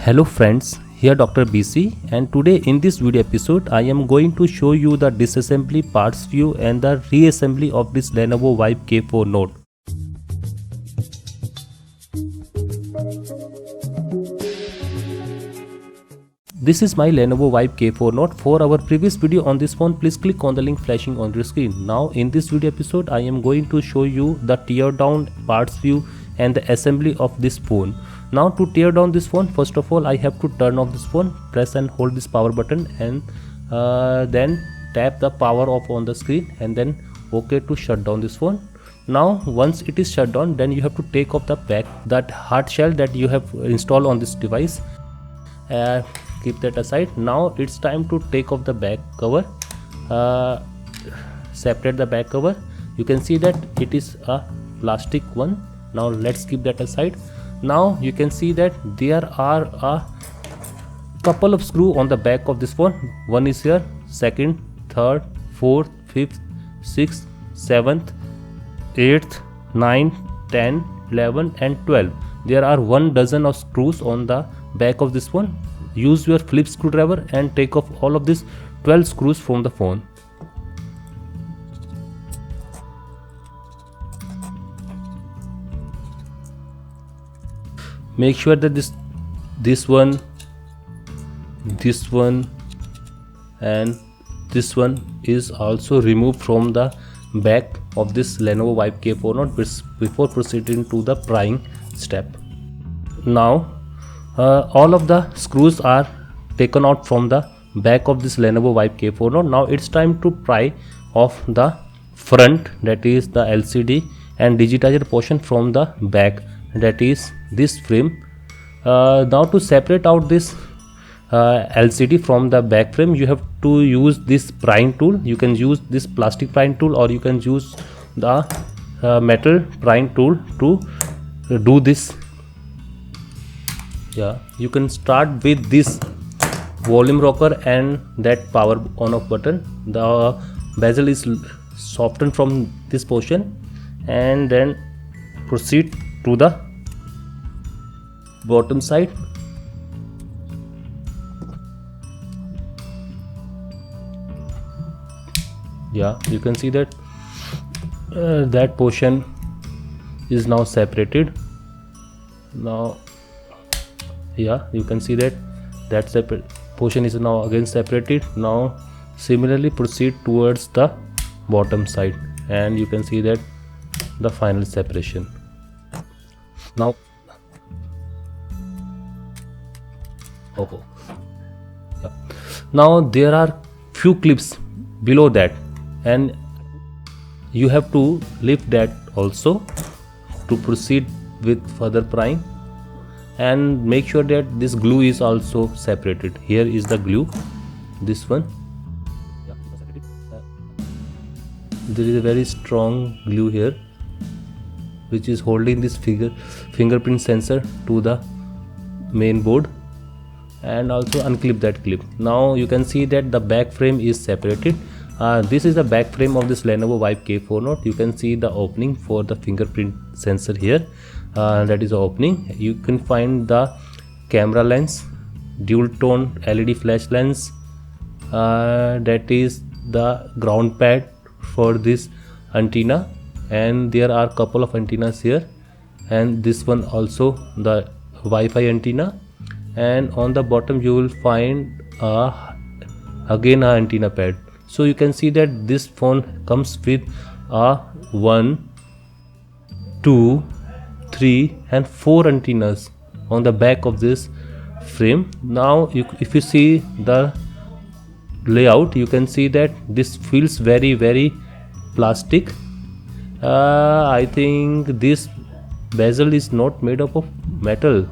Hello friends, here Dr. BC, and today in this video episode I am going to show you the disassembly parts view and the reassembly of this Lenovo Vibe K4 Note. This is my Lenovo Vibe K4 Note. For our previous video on this phone, please click on the link flashing on your screen. Now in this video episode I am going to show you the tear down parts view and the assembly of this phone. Now to tear down this phone, first of all I have to turn off this phone, press and hold this power button, and then tap the power off on the screen and then OK to shut down this phone. Now once it is shut down, then you have to take off the back, that hard shell that you have installed on this device. Keep that aside. Now it's time to take off the back cover, separate the back cover. You can see that it is a plastic one. Now let's keep that aside. Now you can see that there are a couple of screws on the back of this phone. One is here, second, third, fourth, fifth, sixth, seventh, 8th, 9th, 10, 11 and 12. There are 1 dozen of screws on the back of this phone. Use your Phillips screwdriver and take off all of these 12 screws from the phone. Make sure that this one and this one is also removed from the back of this Lenovo Vibe K4 Note before proceeding to the prying step. Now all of the screws are taken out from the back of this Lenovo Vibe K4 Note. Now it's time to pry off the front, that is the LCD and digitizer portion from the back, that is this frame. Now to separate out this LCD from the back frame, you have to use this prying tool. You can use this plastic prying tool or you can use the metal prying tool to do this. Yeah, you can start with this volume rocker and that power on off button. The bezel is softened from this portion and then proceed to the bottom side. Yeah, you can see that that portion is now separated. Now yeah, you can see that separate portion is now again separated. Now similarly proceed towards the bottom side and you can see that the final separation. Now yeah. Now there are few clips below that and you have to lift that also to proceed with further prying. And make sure that this glue is also separated. Here is the glue, this one. There is a very strong glue here which is holding this fingerprint sensor to the main board, and also unclip that clip. Now you can see that the back frame is separated. This is the back frame of this Lenovo Vibe K4 Note. You can see the opening for the fingerprint sensor here. That is the opening. You can find the camera lens, dual tone LED flash lens, that is the ground pad for this antenna, and there are couple of antennas here, and this one also the Wi-Fi antenna, and on the bottom you will find again an antenna pad. So you can see that this phone comes with a 1, 2, 3 and 4 antennas on the back of this frame. Now if you see the layout, you can see that this feels very plastic. I think this bezel is not made up of metal,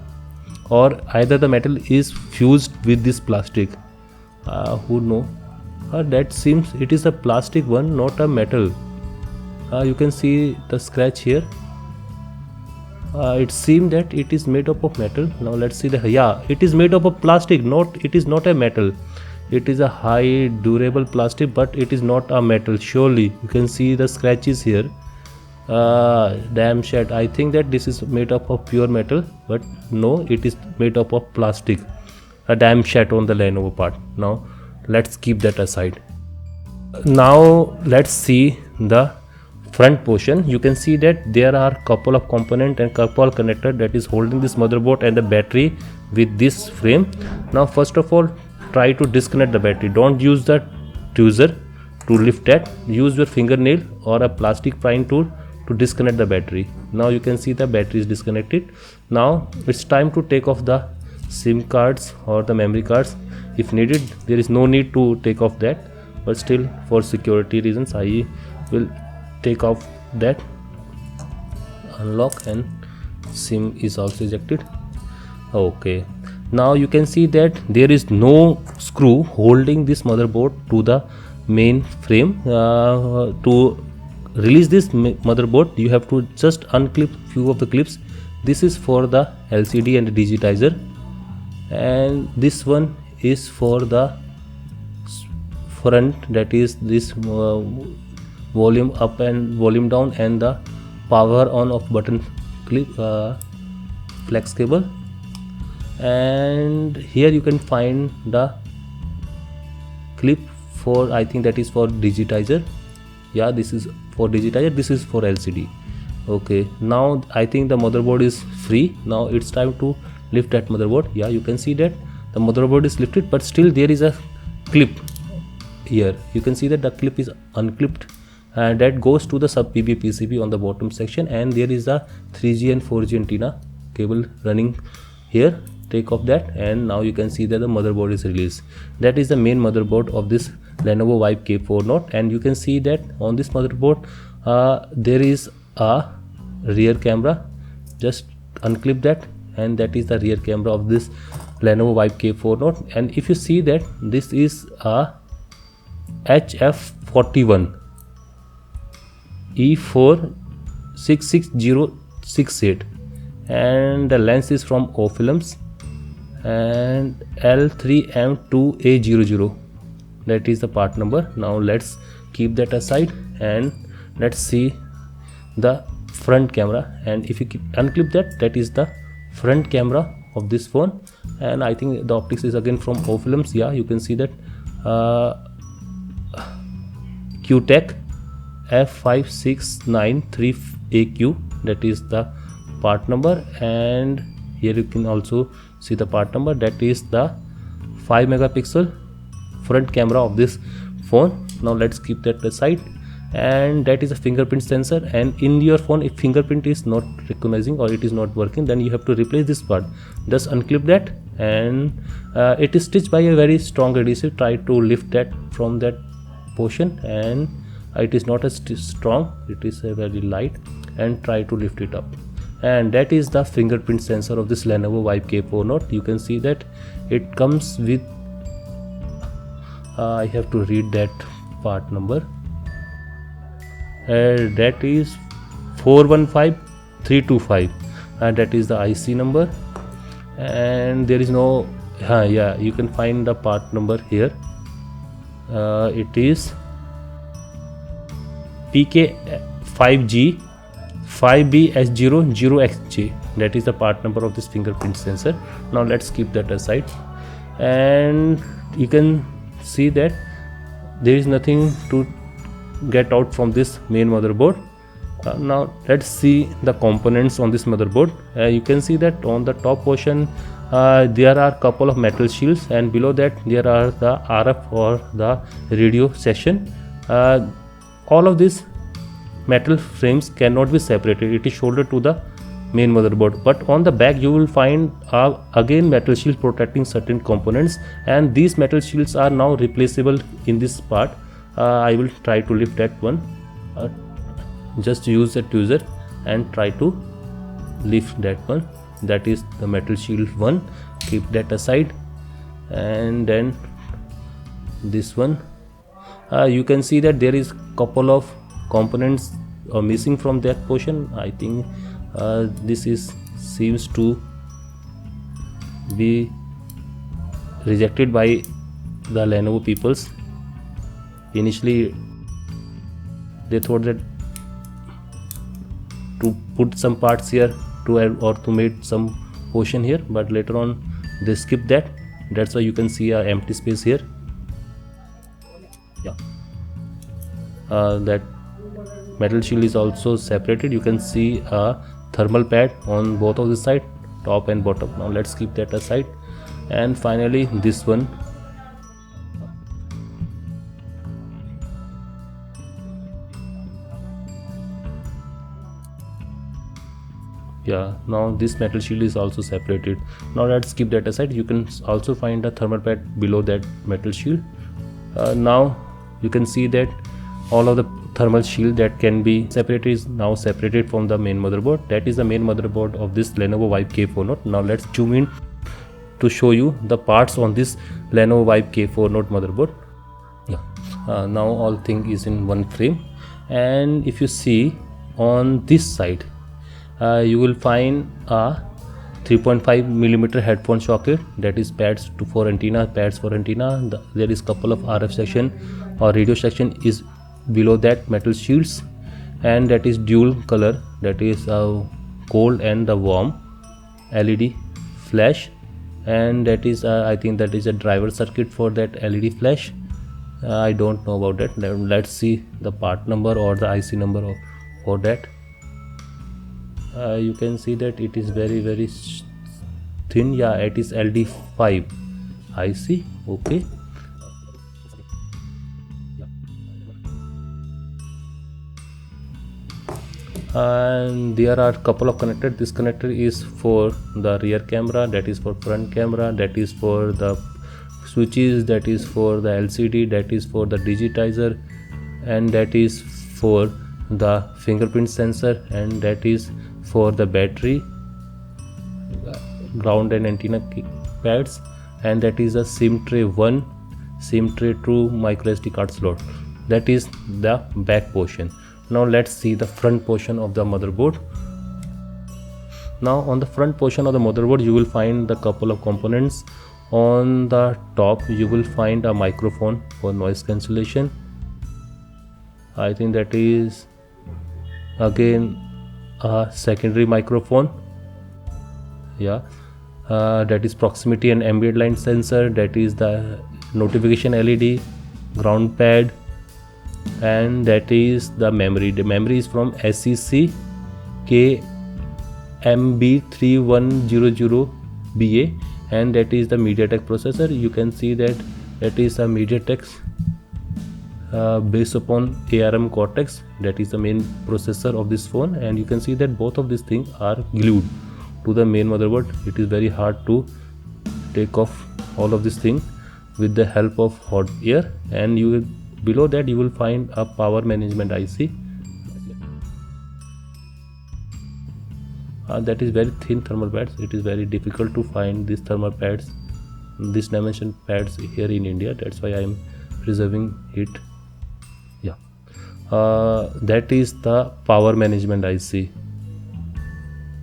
or either the metal is fused with this plastic. Who know? That seems it is a plastic one, not a metal. You can see the scratch here. It seems that it is made up of metal. Now let's see the, yeah, it is made up of plastic. It is not a metal. It is a high durable plastic, but it is not a metal. Surely you can see the scratches here. Damn shit, I think that this is made up of pure metal, but no, it is made up of plastic. A damn shit on the Lenovo part. Now let's keep that aside. Now let's see the front portion. You can see that there are couple of component and couple of connector that is holding this motherboard and the battery with this frame. Now first of all, try to disconnect the battery. Don't use the tweezer to lift that. Use your fingernail or a plastic prying tool to disconnect the battery. Now you can see the battery is disconnected. Now it's time to take off the SIM cards or the memory cards if needed. There is no need to take off that, but still for security reasons I will take off that. Unlock, and SIM is also ejected. Okay, now you can see that there is no screw holding this motherboard to the main frame. To release this motherboard, you have to just unclip few of the clips. This is for the LCD and the digitizer, and this one is for the front, that is this volume up and volume down and the power on off button clip, flex cable. And here you can find the clip for, I think that is for digitizer. Yeah, this is for digitizer, this is for LCD. Okay, now I think the motherboard is free. Now it's time to lift that motherboard. Yeah, you can see that the motherboard is lifted, but still there is a clip here. You can see that the clip is unclipped, and that goes to the sub PB PCB on the bottom section, and there is a 3G and 4G antenna cable running here. Take off that, and now you can see that the motherboard is released. That is the main motherboard of this Lenovo Vibe K4 Note, and you can see that on this motherboard there is a rear camera. Just unclip that, and that is the rear camera of this Lenovo Vibe K4 Note. And if you see that this is a HF41 E4 66068, and the lens is from O films, and L3M2A00, that is the part number. Now let's keep that aside and let's see the front camera. And if you unclip that, that is the front camera of this phone, and I think the optics is again from O films. Yeah, you can see that QTech F5693AQ, that is the part number, and here you can also see the part number. That is the 5 megapixel front camera of this phone. Now let's keep that aside, and that is a fingerprint sensor. And in your phone, if fingerprint is not recognizing or it is not working, then you have to replace this part. Just unclip that, and it is stitched by a very strong adhesive. Try to lift that from that portion, and it is not as strong, it is a very light, and try to lift it up. And that is the fingerprint sensor of this Lenovo Vibe K4 Note. You can see that it comes with I have to read that part number, that is 415325, and that is the IC number. And there is no yeah, you can find the part number here. It is PK5G 5BS00XJ, that is the part number of this fingerprint sensor. Now let's keep that aside, and you can see that there is nothing to get out from this main motherboard. Now let's see the components on this motherboard. You can see that on the top portion there are couple of metal shields, and below that there are the RF or the radio section. All of these metal frames cannot be separated. It is soldered to the main motherboard, but on the back you will find again metal shield protecting certain components, and these metal shields are now replaceable in this part. I will try to lift that one. Just use a tweezer and try to lift that one. That is the metal shield one. Keep that aside, and then this one. You can see that there is couple of components missing from that portion. I think this seems to be rejected by the Lenovo peoples. Initially they thought that put some parts here to add or to make some portion here, but later on they skip that. That's why you can see a empty space here. Yeah, that metal shield is also separated. You can see a thermal pad on both of the side, top and bottom. Now let's keep that aside. And finally this one, yeah, now this metal shield is also separated. Now let's keep that aside. You can also find a thermal pad below that metal shield. Now you can see that all of the thermal shield that can be separated is now separated from the main motherboard. That is the main motherboard of this Lenovo Vibe K4 Note. Now let's zoom in to show you the parts on this Lenovo Vibe K4 Note motherboard. Yeah, now all thing is in one frame. And if you see on this side, you will find a 3.5mm headphone socket, that is pads for antenna. There is couple of RF section or radio section is below that metal shields, and that is dual color, that is cold and the warm LED flash, and that is I think that is a driver circuit for that LED flash. I don't know about that. Let's see the part number or the IC number for that. You can see that it is very thin. Yeah, it is LD5 IC. Okay. And there are couple of connectors. This connector is for the rear camera, that is for front camera, that is for the switches, that is for the LCD, that is for the digitizer, and that is for the fingerprint sensor, and that is for the battery, ground and antenna pads, and that is a SIM tray 1, SIM tray 2 micro SD card slot. That is the back portion. Now let's see the front portion of the motherboard. Now on the front portion of the motherboard you will find the couple of components. On the top you will find a microphone for noise cancellation. I think that is again a secondary microphone. Yeah, that is proximity and ambient light sensor, that is the notification LED, ground pad, and that is the memory. The memory is from SEC KMB3100BA, and that is the MediaTek processor. You can see that is a MediaTek based upon ARM Cortex. That is the main processor of this phone, and you can see that both of these things are glued to the main motherboard. It is very hard to take off all of this thing with the help of hot air. And you will, below that you will find a power management IC. That is very thin thermal pads. It is very difficult to find these thermal pads, these dimension pads here in India. That's why I am preserving it. Yeah, that is the power management IC.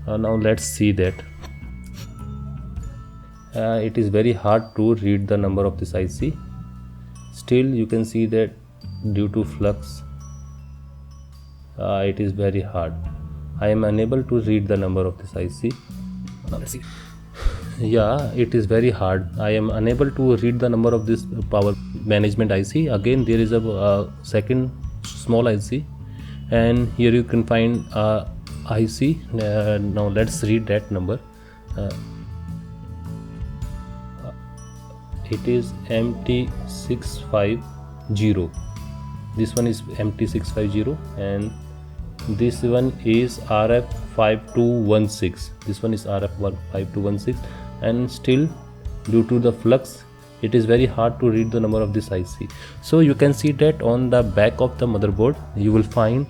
Now let's see that. It is very hard to read the number of this IC. Still you can see that due to flux it is very hard. I am unable to read the number of this IC. Now let's see. Yeah, it is very hard. I am unable to read the number of this power management IC. Again there is a second small IC, and here you can find IC. Now let's read that number. It is MT650. This one is MT650, and this one is RF5216. This one is RF5216, and still due to the flux it is very hard to read the number of this IC. So you can see that on the back of the motherboard you will find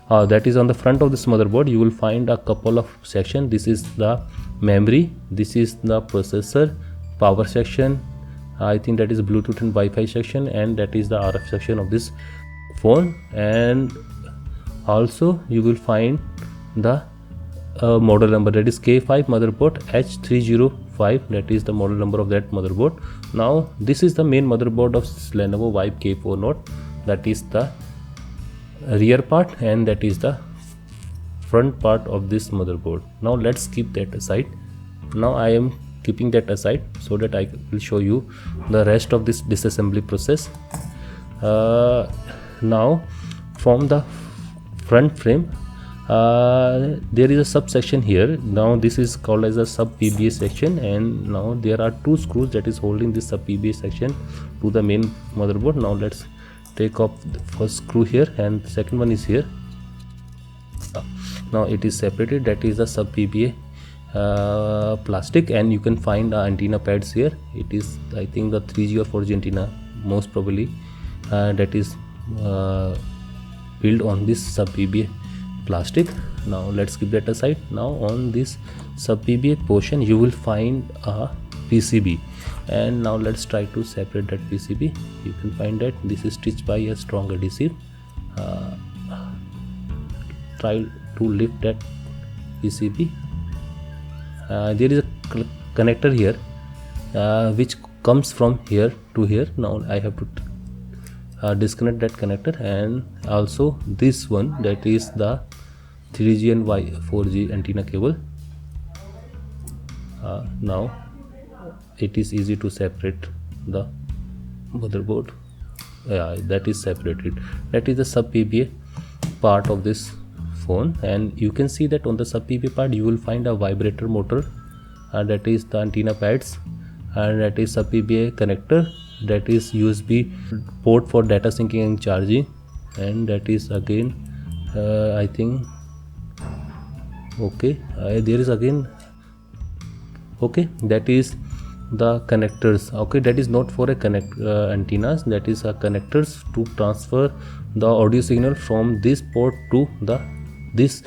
that is on the front of this motherboard you will find a couple of sections. This is the memory, this is the processor, power section, I think that is Bluetooth and Wi-Fi section, and that is the RF section of this phone. And also you will find the model number, that is K5 motherboard H305. That is the model number of that motherboard. Now this is the main motherboard of Lenovo Vibe K4 Note. That is the rear part, and that is the front part of this motherboard. Now let's keep that aside. Now I am keeping that aside so that I will show you the rest of this disassembly process. Now from the front frame, there is a subsection here. Now this is called as a sub PBA section, and now there are two screws that is holding this sub PBA section to the main motherboard. Now let's take off the first screw here, and the second one is here. Now it is separated. That is a sub PBA plastic, and you can find antenna pads here. It is, I think, the 3G or 4G antenna most probably that is built on this sub PBA plastic. Now let's keep that aside. Now on this sub PBA portion you will find a PCB, and now let's try to separate that PCB. You can find that this is stitched by a strong adhesive. Try to lift that PCB. There is a connector here which comes from here to here. Now I have to disconnect that connector, and also this one, that is the 3G and 4G antenna cable. Now it is easy to separate the motherboard. That is separated. That is the sub PBA part of this phone, and you can see that on the sub PBA part you will find a vibrator motor, that is the antenna pads, and that is sub PBA connector, that is USB port for data syncing and charging, and that is again I think there is again that is the connectors. That is not for a antennas, that is connectors to transfer the audio signal from this port to this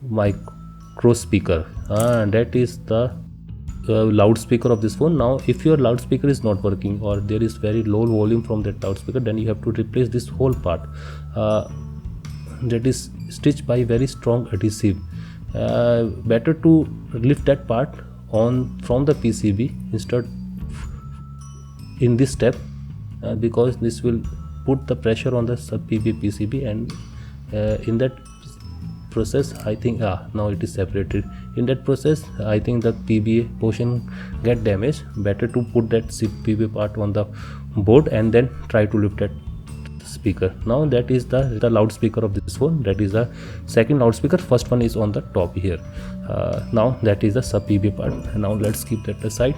micro speaker. That is the loudspeaker of this phone. Now if your loudspeaker is not working, or there is very low volume from that loudspeaker, then you have to replace this whole part that is stitched by very strong adhesive. Better to lift that part on from the PCB instead in this step, because this will put the pressure on the sub PCB, and in that process I think now it is separated. In that process I think the PBA portion get damaged. Better to put that PBA part on the board and then try to lift that speaker. Now that is the loudspeaker of this phone. That is the second loudspeaker. First one is on the top here. Now that is the sub PBA part. Now let's keep that aside.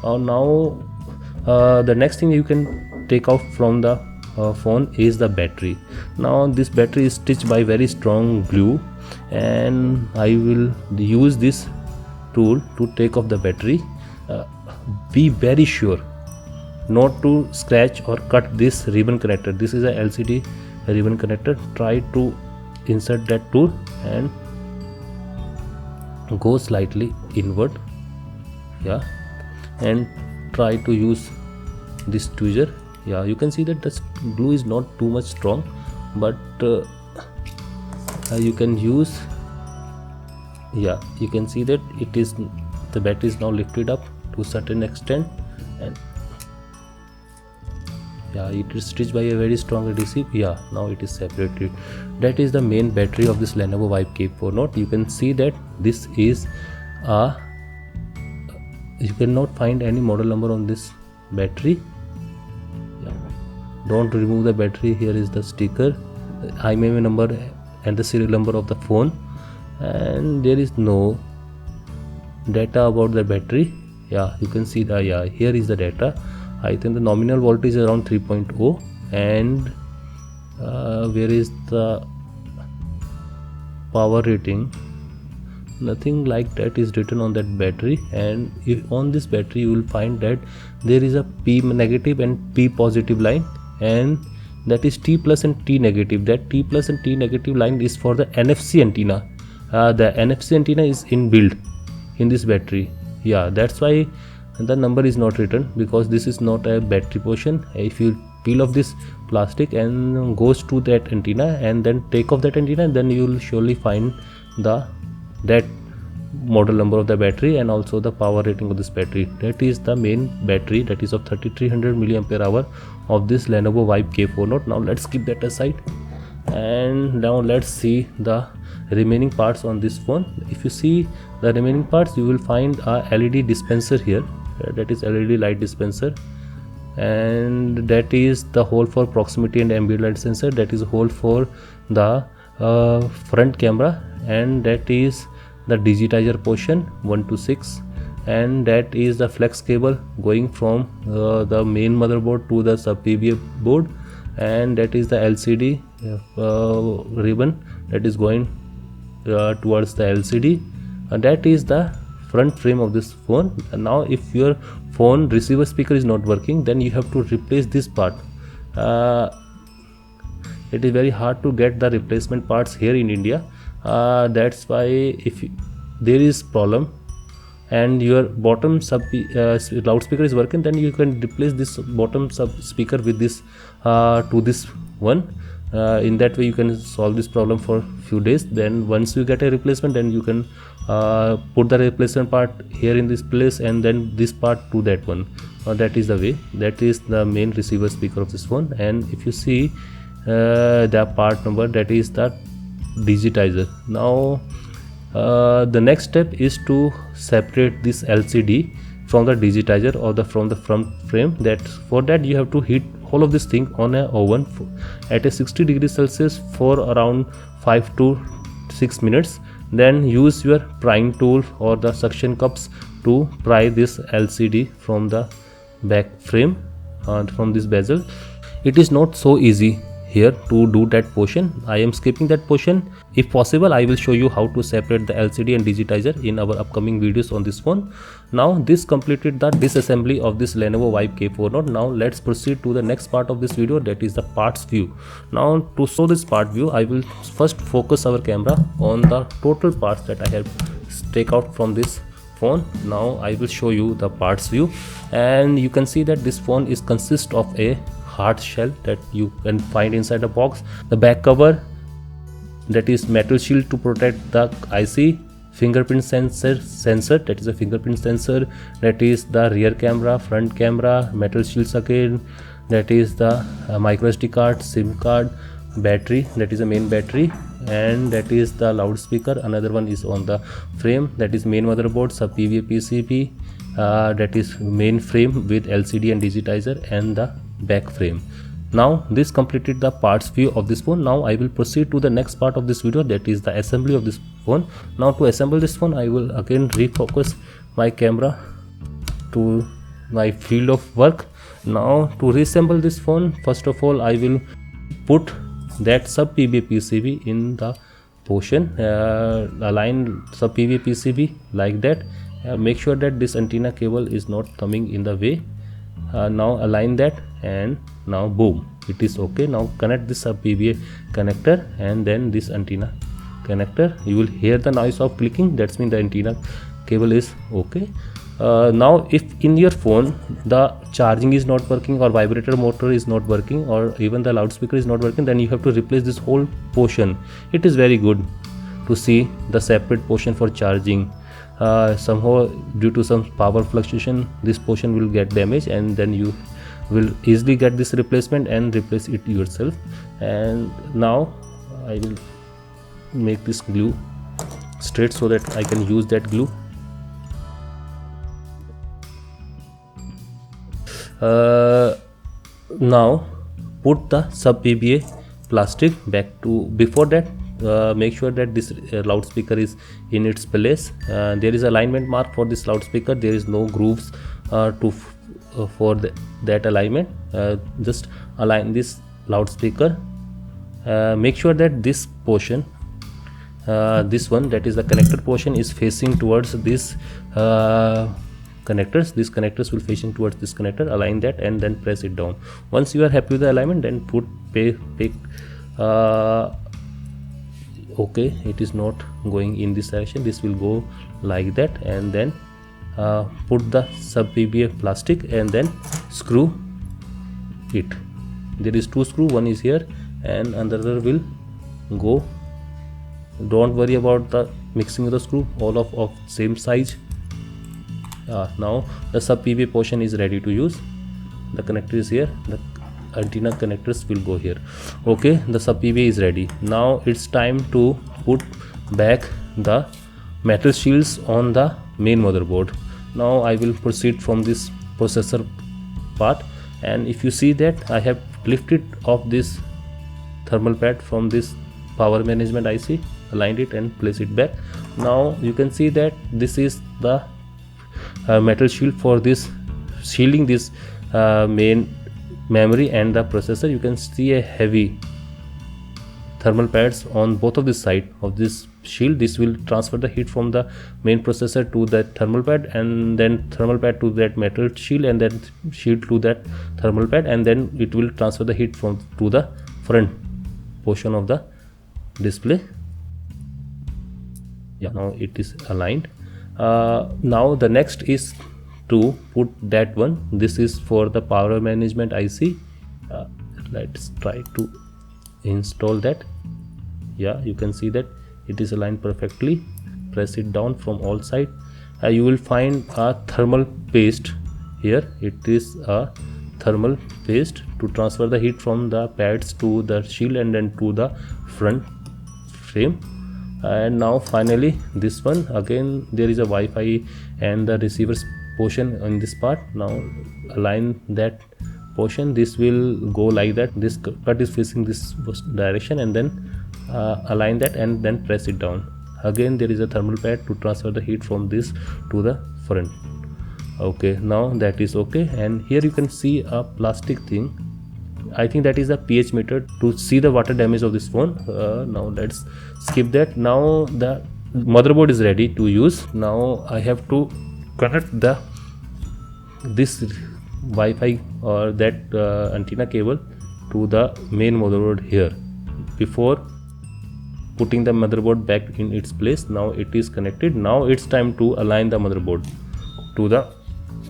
Now the next thing you can take out from the phone is the battery. Now this battery is stitched by very strong glue, and I will use this tool to take off the battery. Be very sure not to scratch or cut this ribbon connector. This is a LCD ribbon connector. Try to insert that tool and go slightly inward, and try to use this tweezer. You can see that the glue is not too much strong, but you can use, you can see that it is, the battery is now lifted up to a certain extent, and it is stitched by a very strong adhesive. Now it is separated. That is the main battery of this Lenovo Vibe K4 Note. You can see that this is you cannot find any model number on this battery. Don't remove the battery. Here is the sticker, IMEI number and the serial number of the phone, and there is no data about the battery. You can see the here is the data. I think the nominal voltage is around 3.0, and where is the power rating? Nothing like that is written on that battery. And if on this battery you will find that there is a P negative and P positive line, and that is T plus and T negative. That T plus and T negative line is for the NFC antenna. The NFC antenna is inbuilt in this battery. That's why the number is not written, because this is not a battery portion. If you peel off this plastic and goes to that antenna and then take off that antenna, then you will surely find that model number of the battery and also the power rating of this battery. That is the main battery, that is of 3300 mAh of this Lenovo Vibe K4 Note. Now let's keep that aside. And now let's see the remaining parts on this phone. If you see the remaining parts, you will find a LED dispenser here, that is LED light dispenser, and that is the hole for proximity and ambient light sensor, that is hole for the front camera, and that is the digitizer portion 1 to 6, and that is the flex cable going from the main motherboard to the sub PBA board, and that is the LCD ribbon that is going towards the LCD, and that is the front frame of this phone. And now if your phone receiver speaker is not working, then you have to replace this part. It is very hard to get the replacement parts here in India. That's why if there is problem and your bottom sub loudspeaker is working, then you can replace this bottom sub speaker with this to this one. In that way you can solve this problem for few days. Then once you get a replacement, then you can put the replacement part here in this place and then this part to that one. That is the way. That is the main receiver speaker of this phone. And if you see the part number, that is the digitizer. Now the next step is to separate this LCD from the digitizer or from the front frame. That for that you have to heat all of this thing on a oven at a 60 degrees Celsius for around 5 to 6 minutes. Then use your prying tool or the suction cups to pry this LCD from the back frame from this bezel. It is not so easy here to do that portion. I am skipping that portion. If possible, I will show you how to separate the LCD and digitizer in our upcoming videos on this phone. Now this completed the disassembly of this Lenovo Vibe K4 Note. Now let's proceed to the next part of this video, that is the parts view. Now to show this part view, I will first focus our camera on the total parts that I have take out from this phone. Now I will show you the parts view, and you can see that this phone is consist of a hard shell that you can find inside the box, the back cover, that is metal shield to protect the IC, fingerprint sensor, that is a fingerprint sensor, that is the rear camera, front camera, metal shield again, that is the micro SD card, SIM card, battery, that is a main battery, and that is the loudspeaker. Another one is on the frame, that is main motherboard, sub PVA PCB, that is main frame with LCD and digitizer, and the back frame. Now this completed the parts view of this phone. Now I will proceed to the next part of this video, that is the assembly of this phone. Now to assemble this phone, I will again refocus my camera to my field of work. Now to reassemble this phone, first of all I will put that sub PBA PCB in the portion, align sub PBA PCB like that. Make sure that this antenna cable is not coming in the way. Now align that, and now boom, it is okay. Now connect this sub PBA connector and then this antenna connector. You will hear the noise of clicking, that's mean the antenna cable is okay. Now if in your phone the charging is not working, or vibrator motor is not working, or even the loudspeaker is not working, then you have to replace this whole portion. It is very good to see the separate portion for charging. Somehow due to some power fluctuation, this portion will get damaged, and then you will easily get this replacement and replace it yourself. And now I will make this glue straight so that I can use that glue. Now put the sub PBA plastic back to, before that make sure that this loudspeaker is in its place. There is alignment mark for this loudspeaker. There is no grooves for that alignment. Just align this loudspeaker. Make sure that this portion, this one, that is the connector portion, is facing towards this connectors. These connectors will facing towards this connector. Align that and then press it down. Once you are happy with the alignment, then pick okay, it is not going in this direction, this will go like that, and then put the sub PBA plastic and then screw it. There is two screw, one is here and another will go. Don't worry about the mixing of the screw, all of same size. Now the sub PBA portion is ready to use. The connector is here. antenna connectors will go here. Okay, the sub PVA is ready. Now it's time to put back the metal shields on the main motherboard. Now I will proceed from this processor part, and if you see that I have lifted off this thermal pad from this power management IC, aligned it and place it back. Now you can see that this is the metal shield for this shielding this main memory and the processor. You can see a heavy thermal pads on both of the side of this shield. This will transfer the heat from the main processor to that thermal pad, and then thermal pad to that metal shield, and then shield to that thermal pad, and then it will transfer the heat from to the front portion of the display. Yeah, now it is aligned. Now the next is to put that one. This is for the power management IC. Let's try to install that. Yeah, you can see that it is aligned perfectly. Press it down from all sides. You will find a thermal paste here. It is a thermal paste to transfer the heat from the pads to the shield and then to the front frame. And now finally this one, again there is a Wi-Fi and the receivers portion in this part. Now align that portion. This will go like that. This cut is facing this direction, and then align that and then press it down. Again there is a thermal pad to transfer the heat from this to the front. Okay, now that is okay. And here you can see a plastic thing. I think that is a pH meter to see the water damage of this phone. Now let's skip that. Now the motherboard is ready to use. Now I have to connect this Wi-Fi or that antenna cable to the main motherboard here before putting the motherboard back in its place. Now it is connected. Now it's time to align the motherboard to the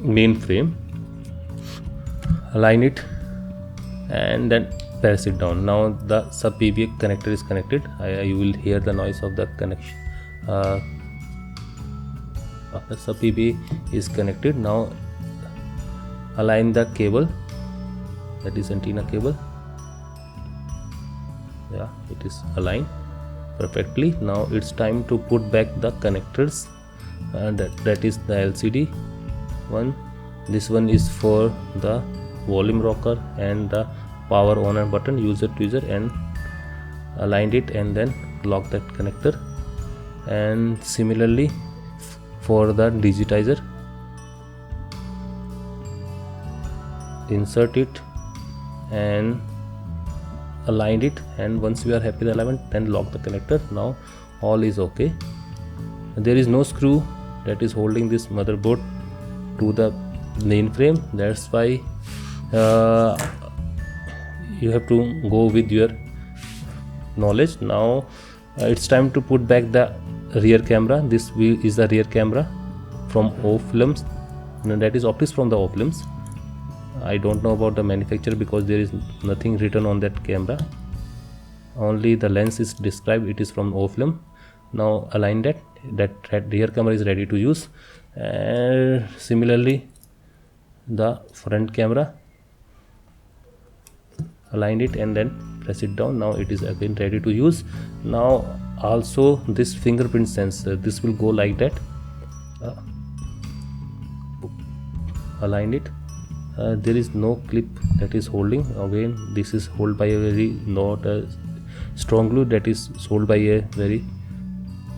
main frame. Align it and then press it down. Now the sub PVA connector is connected. You will hear the noise of the connection. The sub PVA is connected. Now align the cable, that is antenna cable. Yeah, it is aligned perfectly. Now it's time to put back the connectors. That is the LCD one. This one is for the volume rocker and the power on and button, user to user, and aligned it and then lock that connector. And similarly for the digitizer, insert it and align it, and once you are happy with the alignment, then lock the connector. Now all is okay. There is no screw that is holding this motherboard to the main frame. That's why you have to go with your knowledge. Now it's time to put back the rear camera. This is the rear camera from O films, and that is optics from the O films. I don't know about the manufacturer because there is nothing written on that camera, only the lens is described. It is from O film. Now align that rear camera is ready to use. And similarly the front camera, align it and then press it down. Now it is again ready to use. Now also this fingerprint sensor, this will go like that. Align it. There is no clip that is holding. Again this is held by a very not a strong glue, that is sold by a very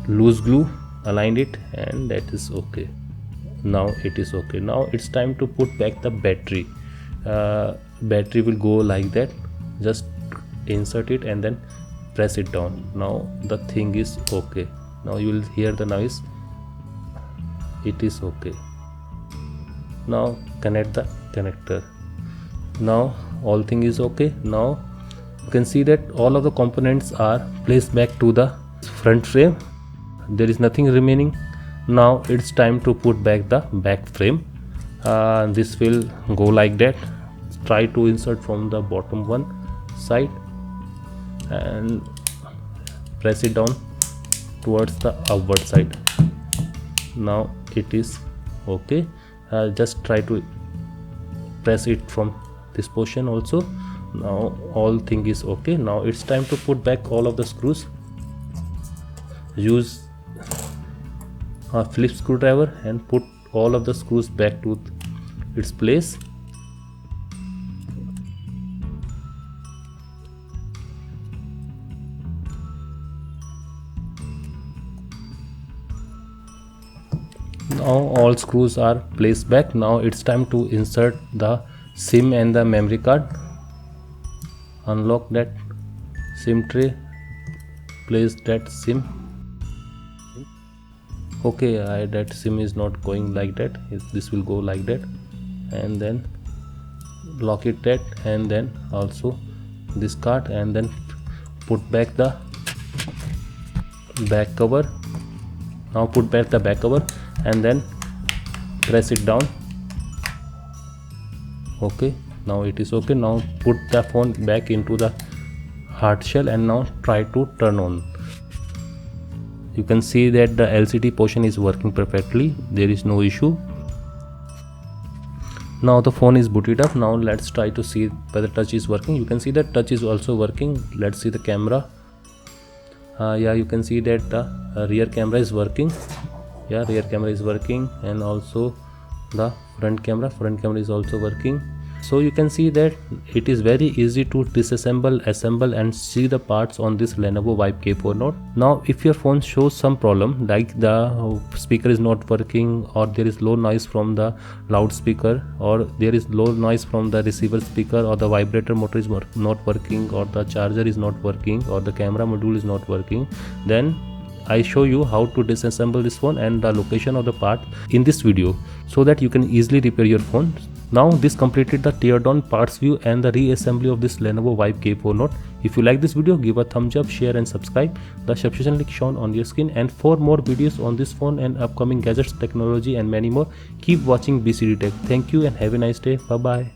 loose glue. Aligned it and that is okay. Now it is okay. Now it's time to put back the battery. Battery will go like that. Just insert it and then press it down. Now the thing is okay. Now you will hear the noise. It is okay. Now connect the connector. Now all thing is okay. Now you can see that all of the components are placed back to the front frame. There is nothing remaining. Now it's time to put back the back frame. This will go like that. Try to insert from the bottom one side and press it down towards the upward side. Now it is okay. Just try to press it from this portion also. Now all thing is okay. Now it's time to put back all of the screws. Use a Phillips screwdriver and put all of the screws back to its place. Now all screws are placed back. Now it's time to insert the SIM and the memory card. Unlock that SIM tray, place that SIM. Okay, that SIM is not going like that. This will go like that, and then lock it that, and then also this card, and then put back the back cover. Now put back the back cover and then press it down. Okay, now it is okay. Now put the phone back into the hard shell and now try to turn on. You can see that the LCD portion is working perfectly. There is no issue. Now the phone is booted up. Now let's try to see whether touch is working. You can see that touch is also working. Let's see the camera. Yeah, you can see that the rear camera is working. Yeah, rear camera is working, and also the front camera is also working. So you can see that it is very easy to disassemble, assemble and see the parts on this Lenovo Vibe K4 Note. Now if your phone shows some problem like the speaker is not working, or there is low noise from the loudspeaker, or there is low noise from the receiver speaker, or the vibrator motor is not working, or the charger is not working, or the camera module is not working, then I show you how to disassemble this phone and the location of the part in this video, so that you can easily repair your phone. Now this completed the tear down parts view and the reassembly of this Lenovo Vibe K4 Note. If you like this video, give a thumbs up, share and subscribe. The subscription link shown on your screen. And for more videos on this phone and upcoming gadgets, technology and many more, keep watching BCD Tech. Thank you and have a nice day. Bye bye.